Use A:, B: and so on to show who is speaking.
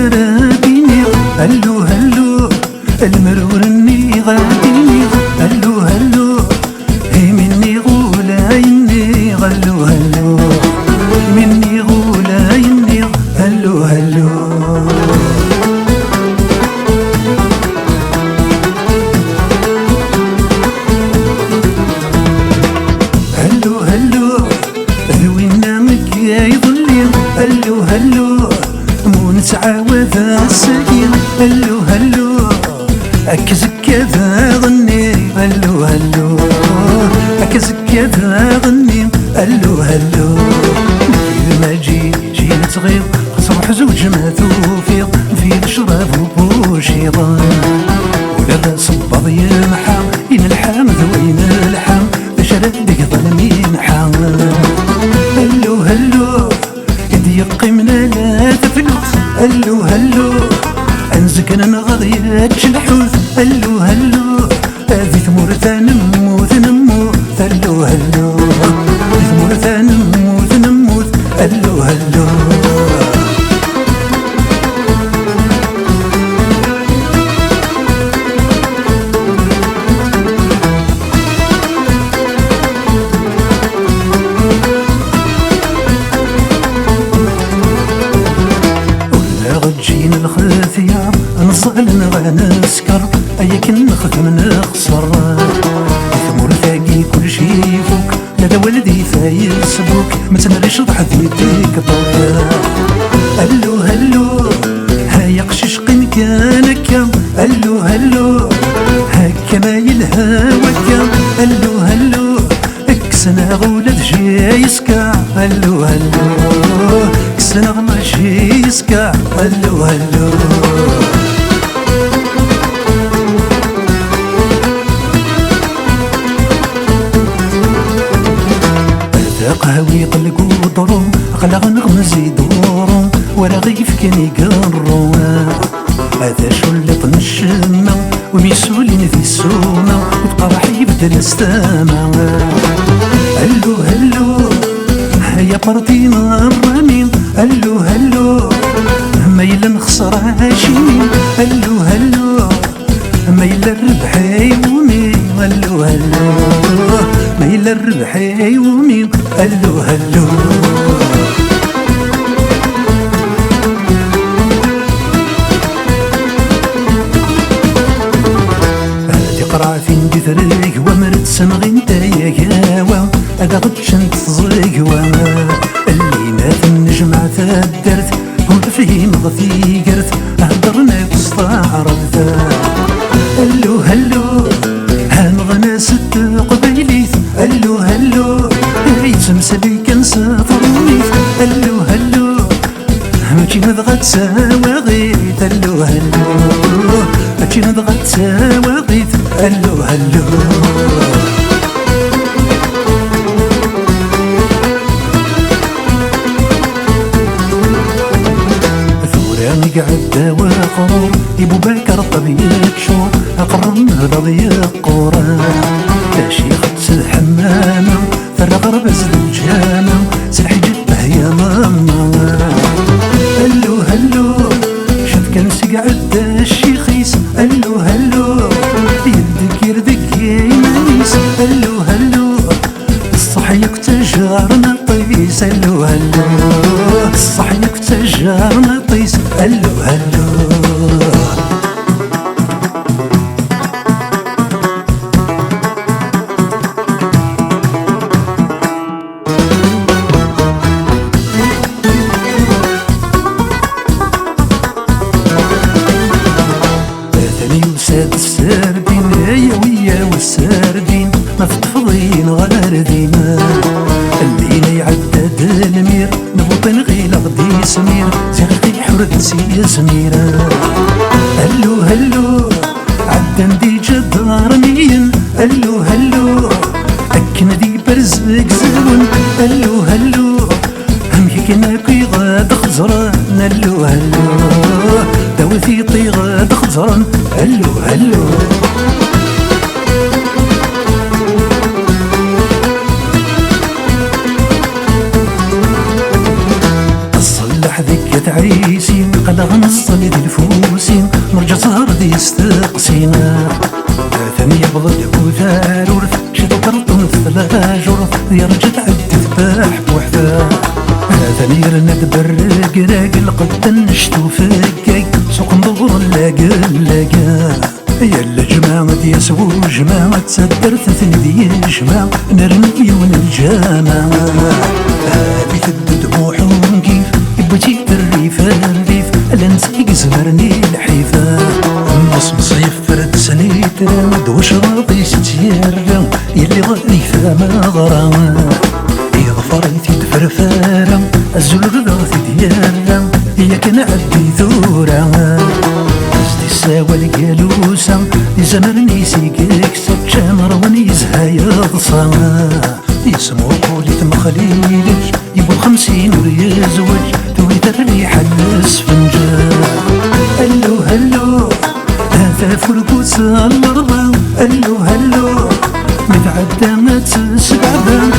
A: راديني هلو هلو المرور اني غاديني هلو هلو هي مني غولا اني غلو هلو مني غولا اني هلو هلو هلو هلو ذوينا مكاي ظلين هلو هلو مو نتعاوذ السكين هلو هلو أكزك كذا ظني هلو هلو أكزك كذا ظني هلو هلو ما جينا صغير صبح زوج ما توفيق في الشراب وبوشيطان ولا ذا صباض ينحى ينلحام ذوين الحام شردك ظلمين حام هلو هلو يدي من لا تفلوس هلو هلو انزكنا نغضيات الحوث هلو هلو هذي ثمورة نموت نموت هلو هلو ثمورة نموت نموت هلو هلو جينا الخثيار نصغل نغى نسكر أياك نخدم نخسر ثمور ثاقي كل شي فوق لذا ولدي فايسبوك ما تنريش ضحت يديك طويا هلو هلو هايا قشش قيم كانك هلو هلو هكا ما يلهاوك هلو هلو اكسنا غولد جايسكا هلو هلو اكسنا غما جايسكا هلو هلو هذا قهوي قلق وضروم خلق نغمز يدورم ورا غيف كان يقرو هذا شلط نشمة وميسولين في السومة وتقرح يبدل استامة هلو هلو هيا بارتينا الرمين هلو هلو ميلا نخسر عاشين هلو هلو ميلا الربح يومي هلو هلو ميلا الربح يومي هلو هلو قرافين دثريك ومرت سمغين تايا هوا هذا غدشن تصيق اللي مات النجمع تدرت هم فيه مغثي قرت هدرنا وستعرض هلو هلو هنغنى ست قبيليث هلو هلو يتمسلي كان سافرونيث هلو هلو ماشي نبغى تساوغيت هلو هلو ماشي نبغى تساوغيت هلو هلو ثوراني قعد وقرور يبو بكر طبيك شور اقرم رضي القران تاشيخ الحمامة فرغ ربز الجامة سالحجب يا ماما هلو هلو شاف كان سقعد الشيخيس هلو هلو يردك يردك يا مانيس هلو هلو الصحيق تجارنا طيس هلو هلو الصحيق تجارنا طيس هلو هلو ساد السردين هيا ويا والسردين ما فتفضين غير ديما الليلة يعدد المير نبطن غيلا غدي سمير زرقي حرد سي سميرة هلو هلو عدن دي جدار مين هلو هلو أكنا دي برزق زون هلو هلو هم يكنا كي غاد خزران هلو هلو دوثي طي غاد خزران هلو هلو الصلح ذيك تعيسين قد غنص ظلمي ذي الفوسين نرجع صار دي يستقسينا ثاني يبضل وثار ورث شد كرطون ثلاث جرث يا رجل عدي ذباح بوحدة ثاني رند برق راق لقد نشتو فكاك سوق ندور لاقا يا الجماعة يسوو جماعة تصدر ثني جماعة نرمي ونالجامعة هذي ثد دموعهم كيف يبغي الريف الريف لنسيق زمرني الحيفا نص مصيف فرد سنيت رمد وش راضي ستير يلي ظريفة ما ضرا يظفريتي تفرفارا الزول غضاثي ديالا هي كان عبي ثورا ساوى القالوسة يزمرني سيقك سبشامر ونيزها يضصى يسمو قولي تمخليلش يبو 50 ويزوج تويت الريح الاسفنجة هلو هلو هذا فرقوس المرضى هلو هلو متعدى ما تسبعبا